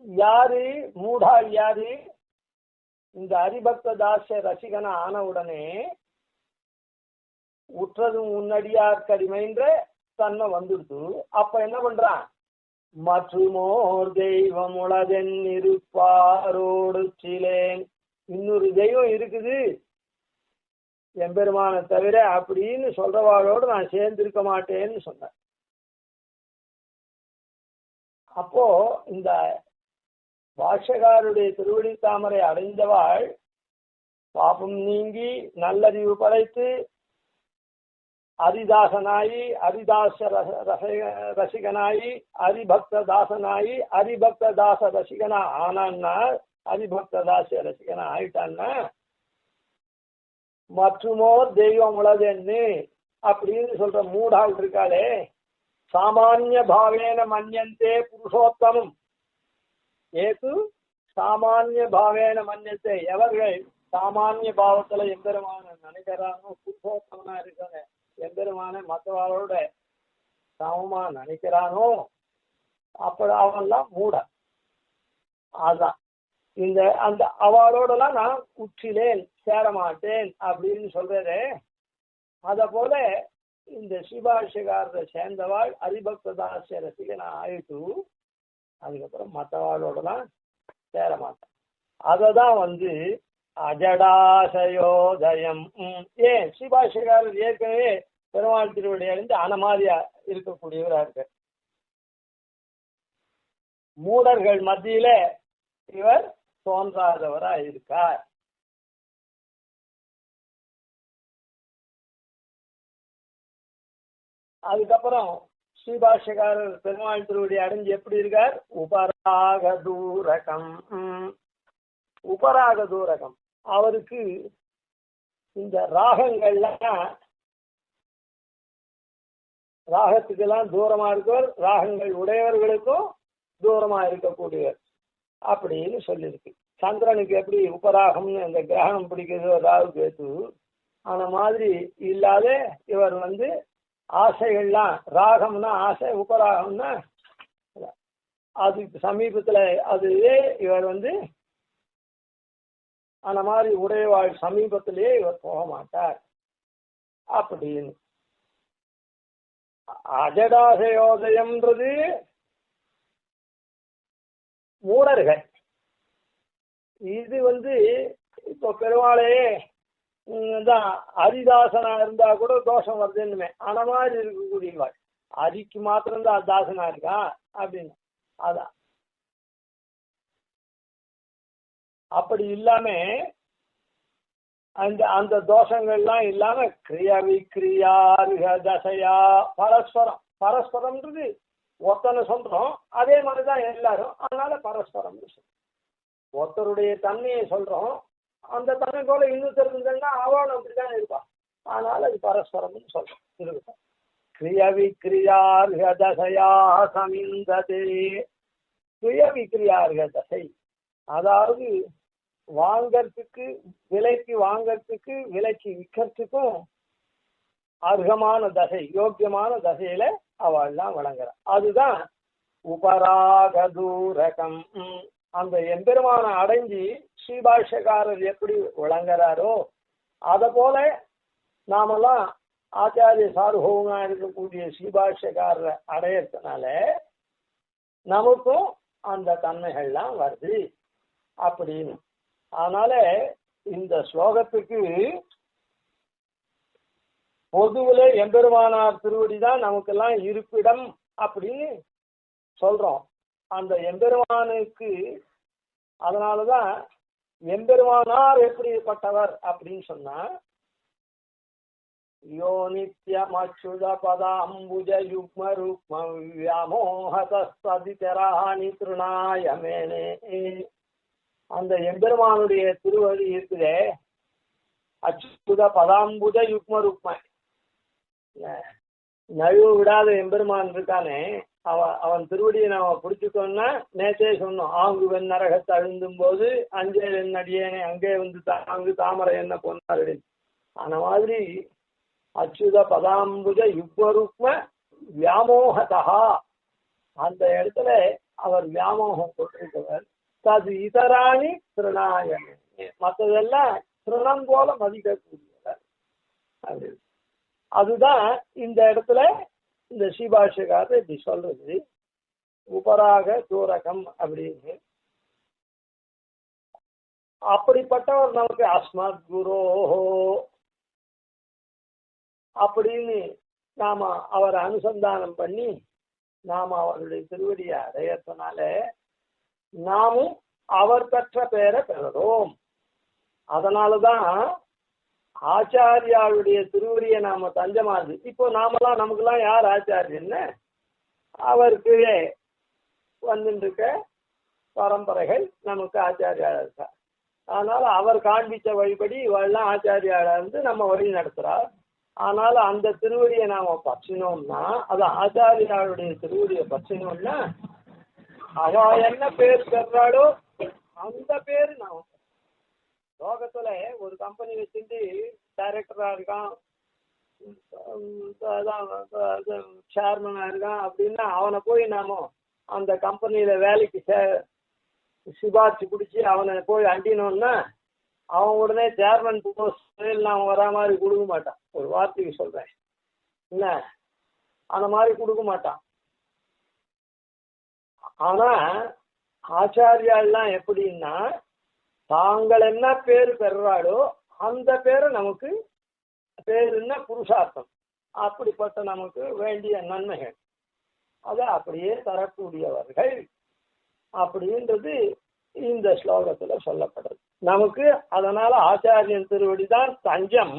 யாரு மூடாள்? யாரு? இந்த ஹரிபக்த தாச ரசிகனா ஆன உடனே உற்றதும் உன்னடியார் கடிமைன்ற தன்மை வந்துடுத்து. அப்ப என்ன பண்றான்? மற்றுமோர் தெய்வம் உளதென் இருப்பாரோடு சிலேன். இன்னொரு தெய்வம் இருக்குது எம்பெருமான தவிர அப்படின்னு சொல்றவாளோடு நான் சேர்ந்திருக்க மாட்டேன்னு சொன்னேன். அப்போ இந்த பாஷ்யகாருடைய திருவடி தாமரை அடைந்தவாள் பாபம் நீங்கி நல்லறிவு படைத்து ஹரிதாசனாயி ஹரிதாச ரசிகனாயி ஹரிபக்த தாசனாயி ஹரிபக்த தாச ரசிகனா ஆனான்னா ஹரிபக்த தாச ரசிகனா ஆயிட்டான்னா மற்றுமோ தெய்வம் உளதென்னு அப்படின்னு சொல்ற மூடாள் இருக்காளே, சாமானிய பாவேன மன்யந்தே புருஷோத்தமம். ஏது சாமானிய பாவேன மன்யத்தை, எவர்கள் சாமானிய பாவத்துல எம்பெருமான நினைக்கிறானோ, புருஷோத்தமனா இருக்காங்க, எம்பெருமான மற்றவர்களோட சமமா நினைக்கிறானோ, அப்ப அவன்லாம் மூட. அதான் இந்த அந்த அவளோடலாம் நான் உச்சிலேன் சேர மாட்டேன் அப்படின்னு சொல்றதே. அத போல இந்த சிவாஷிகாரரை சேர்ந்தவாள் ஹரிபக்ததாச ரசிகனா ஆயிட்டு அதுக்கப்புறம் மற்றவாளோடலாம் சேர மாட்டேன். அததான் அஜடாசயோதயம். ஏன் சிவாஷிகாரர் ஏற்கனவே பெருமாள் திருவடி அடைந்து அனமாதியா இருக்கக்கூடியவரா இருக்க. மூடர்கள் மத்தியில இவர் தோன்றாதவரா இருக்கார். அதுக்கப்புறம் ஸ்ரீபாஷ்யக்காரர் பெருமாள் திருவடி அடைஞ்சு எப்படி இருக்கார்? உபராக தூரகம். உபராக தூரகம் அவருக்கு இந்த ராகங்கள்லாம் ராகத்துக்கெல்லாம் தூரமா இருக்கவர், ராகங்கள் உடையவர்களுக்கும் தூரமா இருக்கக்கூடியவர் அப்படின்னு சொல்லியிருக்கு. சந்திரனுக்கு எப்படி உபராகம்னு அந்த கிரகணம் பிடிக்கிறதோ ராகு கேத்து, அந்த மாதிரி இல்லாத இவர் ஆசைகள்லாம் ராகம்னா ஆசை, உபராகம்னா அதுக்கு சமீபத்துல அதுவே இவர் அந்த மாதிரி உடையவாள் சமீபத்திலேயே இவர் போக மாட்டார் அப்படின்னு. அஜடாசயோதயம்ன்றது மூடர்கள். இது இப்போ பெருமாளையே தான் ஹரிதாசனா இருந்தா கூட தோஷம் வருதுன்னுமே அந்த மாதிரி இருக்கக்கூடியவாள். ஹரிக்கு மாத்திரம்தான் தாசனா இருக்கான் அப்படின்னு. அதான் அப்படி இல்லாம அந்த அந்த தோஷங்கள்லாம் இல்லாம கிரியா விக்ரியா தசையா பரஸ்பரம். பரஸ்பரம்ன்றது ஒருத்தனை சொல்றோம், அதே மாதிரிதான் எல்லாரும், அதனால பரஸ்பரம் சொல்றோம். ஒருத்தருடைய தன்மையை சொல்றோம், அந்த தன்மை போல இன்னொருத்தர் இருந்தாங்கன்னா அவனும் அப்படிதான் இருப்பான், அதனால அது பரஸ்பரம்னு சொல்றோம். இருக்கும் கிரியா விக்ரியா தசையா சமிந்ததே. கிரியா விக்ரியா தசை அதாவது வாங்கறதுக்கு விலைக்கு வாங்கறதுக்கு விலைக்கு விற்கிறதுக்கும் அர்ஹமான தசை, யோக்கியமான தசையில அவள்லாம் வழங்குற. அதுதான் உபராகதூரகம். அந்த எம்பெருமான அடைஞ்சி ஸ்ரீபாஷ்யக்காரர் எப்படி விளங்குறாரோ அதை போல நாமெல்லாம் ஆச்சாரிய சார்பவமா இருக்கக்கூடிய ஸ்ரீபாஷ்யக்காரரை அடையறதுனால நமக்கும் அந்த தன்மைகள்லாம் வருது அப்படின்னு. அதனால இந்த ஸ்லோகத்துக்கு பொதுவுல எம்பெருமானார் திருவடி தான் நமக்கெல்லாம் இருப்பிடம் அப்படின்னு சொல்றோம். அந்த எம்பெருமானுக்கு அதனாலதான் எம்பெருமானார் எப்படிப்பட்டவர் அப்படின்னு சொன்னா, யோ நித்யம் அச்சுத பதாம்புஜ யுக்ம ரூக்ம வியாமோஹதஸ்ததிதராணி திருநாயமேனே. அந்த எம்பெருமானுடைய திருவடி இருக்குதே, அச்சுத பதாம்புஜ யுக்ம ரூக்ம, நழுவு விடாத எம்பெருமான் இருக்கானே, அவன் திருவடியை நாம பிடிச்சுட்டோம்னா நேற்றே சொன்னோம், ஆங்கு வெண் நரகத்தை அழுந்தும் போது அஞ்சல் என் அடியேனே அங்கே தாங்கு தாமரை என்ன போனார். அந்த மாதிரி அச்சுத பதாம்புஜ யுக்மருக்ம வியாமோகதா, அந்த இடத்துல அவர் வியாமோகம் கொண்டிருக்கிறவர். அது இதராணி திருநாயமே, மற்றதெல்லாம் திருணம் போல மதிக்கக்கூடியவர். அதுதான் இந்த இடத்துல இந்த ஸ்ரீபாஷ்யக்காரர் இப்படி சொல்றது உபராக தூரகம் அப்படின்னு. அப்படிப்பட்டவர் நமக்கு அஸ்மத் குரோஹோ அப்படின்னு நாம அவரை அனுசந்தானம் பண்ணி நாம அவருடைய திருவடியை அடையறதுனால நாமும் அவர் பெற்ற பெயரை பெறுறோம். அதனாலதான் ஆச்சாரியாளுடைய திருவடியை நாம தஞ்சமாது. இப்போ நாமெல்லாம் நமக்கெல்லாம் யார் ஆச்சாரியன்னு அவருக்கு வந்துருக்க பரம்பரைகள் நமக்கு ஆச்சாரியாளர் இருக்கா. அதனால அவர் காண்பிச்ச வழிபடி இவெல்லாம் ஆச்சாரியாளா இருந்து நம்ம வழி நடத்துறார். அதனால அந்த திருவடியை நாம பற்றினோம்னா, அது ஆச்சாரியாளுடைய திருவடியை பற்றினோம்னா அவ என்ன பேர் பெறாளோ அந்த பேரு நாம. லோகத்துல ஒரு கம்பெனி வச்சுட்டு டைரக்டரா இருக்கான், சேர்மனா இருக்கான் அப்படின்னா அவனை போய் நாம அந்த கம்பெனியில வேலைக்கு சிபாரிசு பிடிச்சி அவனை போய் அண்டினோம்னா அவன் உடனே சேர்மன் போஸ்ட் அவன் வரா மாதிரி கொடுக்க மாட்டான். ஒரு வார்த்தைக்கு சொல்றேன் என்ன, அந்த மாதிரி கொடுக்க மாட்டான். ஆனா ஆச்சாரியாலாம் எப்படின்னா தாங்கள் என்ன பேர் பெறாளோ அந்த பேரை நமக்கு பேருன்னா புருஷார்த்தம், அப்படிப்பட்ட நமக்கு வேண்டிய நன்மைகள் அதை அப்படியே தரக்கூடியவர்கள் அப்படின்றது இந்த ஸ்லோகத்துல சொல்லப்படுறது. நமக்கு அதனால ஆச்சாரியன் திருவடிதான் தஞ்சம்.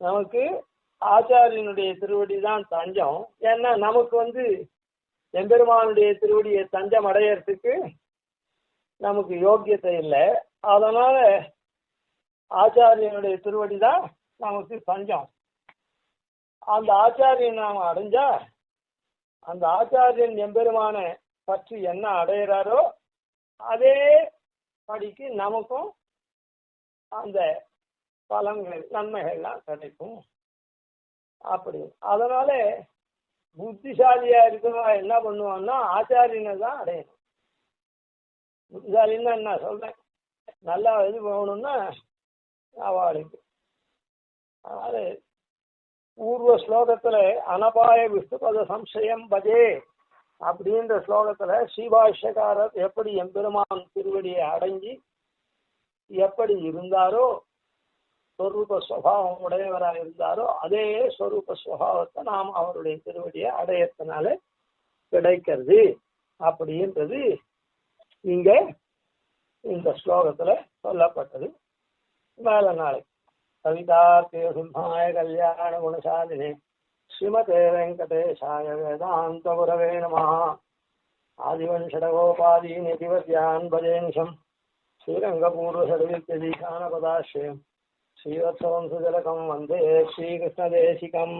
நமக்கு ஆச்சாரியனுடைய திருவடிதான் தஞ்சம். ஏன்னா நமக்கு எம்பெருமானுடைய திருவடியை தஞ்சம் அடையறதுக்கு நமக்கு யோக்கியத்தை இல்லை. அதனால ஆச்சாரியனுடைய திருவடி தான் நமக்கு தஞ்சம். அந்த ஆச்சாரியன் நாம அடைஞ்சா அந்த ஆச்சாரியன் எம்பெருமான பற்றி என்ன அடையிறாரோ அதே படிக்கு நமக்கும் அந்த பலன்கள் நன்மைகள்லாம் கிடைக்கும். அப்படி அதனால புத்திசாலியா இருக்கிறவா என்ன பண்ணுவான்னா ஆச்சாரியனை தான் அடையணும். புத்திசாலின்னா என்ன சொல்றேன், நல்லா இது போகணும்னா அவளுக்கு. அதனால பூர்வ ஸ்லோகத்துல அனபாய விஷ்ணுபத சம்சயம் பஜே அப்படின்ற ஸ்லோகத்துல ஸ்ரீபாஷ்யக்காரர் எப்படி எம்பெருமான் திருவடியை அடைஞ்சி எப்படி இருந்தாரோ ஸ்வரூப சுவாவம் உடையவராக இருந்தாரோ அதே ஸ்வரூப சுவாவத்தை நாம் அவருடைய திருவடியை அடையத்தினால கிடைக்கிறது அப்படின்றது இங்க இந்த ஸ்லோகத்துல சொல்லப்பட்டது. மேல நாளை கவிதார்த்திய சிம்ஹாய கல்யாண குணசாலினே ஸ்ரீமதே வெங்கடேஷாய வேதாந்த குரவே நமஹ. ஆதிவன்ஷடகோபாதி நிதிவத்யான் பஜேன்ஷம் ஸ்ரீரங்கபூர்வசர்வித்யதீசானபதாஸ்ரயம் ஸ்ரீவத்சவம் சுஜலகம் வந்தே ஸ்ரீகிருஷ்ணதேசிகம்.